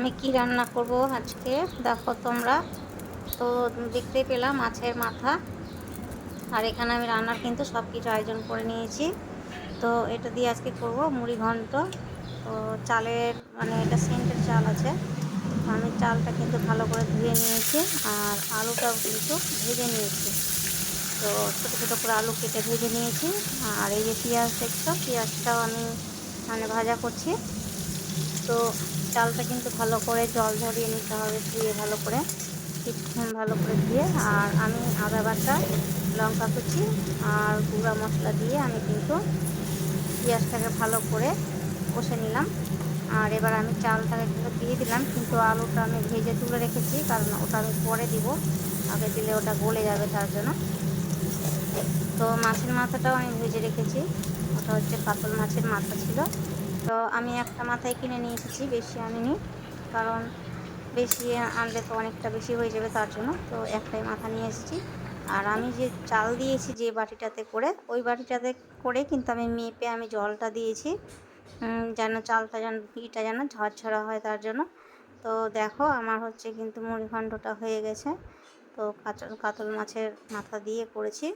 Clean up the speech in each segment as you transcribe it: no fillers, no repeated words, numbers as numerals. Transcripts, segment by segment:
আমি কি রান্না করব আজকে দেখো তোমরা। তো দেখতেই পেলাম মাছের মাথা। আর এখানে আমি রান্নার কিন্তু সব কিছু আয়োজন করে নিয়েছি। তো এটা দিয়ে আজকে করব মুড়ি ঘন্ট। তো চালের মানে এটা সেন্টের চাল আছে। তো আমি চালটা কিন্তু ভালো করে ধুয়ে নিয়েছি। আর আলুটাও কিন্তু ভেজে নিয়েছি। তো ছোটো ছোটো করে আলু কেটে ভেজে নিয়েছি। আর এই যে পেঁয়াজ দেখছো, পেঁয়াজটাও আমি মানে ভাজা করছি। তো চালটা কিন্তু ভালো করে জল ঝরিয়ে নিতে হবে, ধুয়ে ভালো করে ভালো করে ধুয়ে। আর আমি আদা বাটা, লঙ্কা কুচি আর গুঁড়া মশলা দিয়ে আমি কিন্তু পেঁয়াজটাকে ভালো করে কষে নিলাম। আর এবার আমি চালটাকে কিন্তু দিয়ে দিলাম, কিন্তু আলুটা আমি ভেজে তুলে রেখেছি, কারণ ওটা আমি পরে দিব। আগে দিলে ওটা গলে যাবে, তার জন্য। তো মাছের মাথাটাও আমি ভেজে রেখেছি। ওটা হচ্ছে কাতল মাছের মাথা ছিল। তো আমি একটা মাথায় কিনে নিয়ে এসেছি, বেশি আনিনি, কারণ বেশি আনলে তো অনেকটা বেশি হয়ে যাবে, তার জন্য। তো একটাই মাথা নিয়ে এসেছি। আর আমি যে চাল দিয়েছি যে বাটিটাতে করে, ওই বাটিটাতে করে কিন্তু আমি মেপে আমি জলটা দিয়েছি, যেন চালটা যেন ইটা যেন ঝরঝরা হয়, তার জন্য। তো দেখো আমার হচ্ছে কিন্তু মুড়িঘণ্টটা হয়ে গেছে। তো কাতল মাছের মাথা দিয়ে করেছি।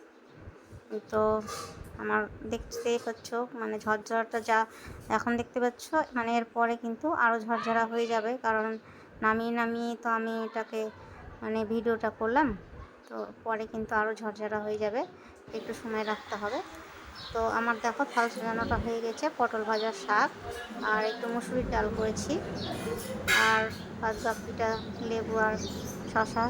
তো আমার দেখতেই পাচ্ছ মানে ঝরঝরাটা যা এখন দেখতে পাচ্ছ, মানে এরপরে কিন্তু আরও ঝরঝরা হয়ে যাবে, কারণ নামিয়ে নামিয়ে তো আমি এটাকে মানে ভিডিওটা করলাম। তো পরে কিন্তু আরও ঝরঝরা হয়ে যাবে, একটু সময় রাখতে হবে। তো আমার দেখো থাল সাজানোটা হয়ে গেছে, পটল ভাজা, শাক আর একটু মুসুরির ডাল করেছি। আর বাদ বাকিটা লেবু আর শশা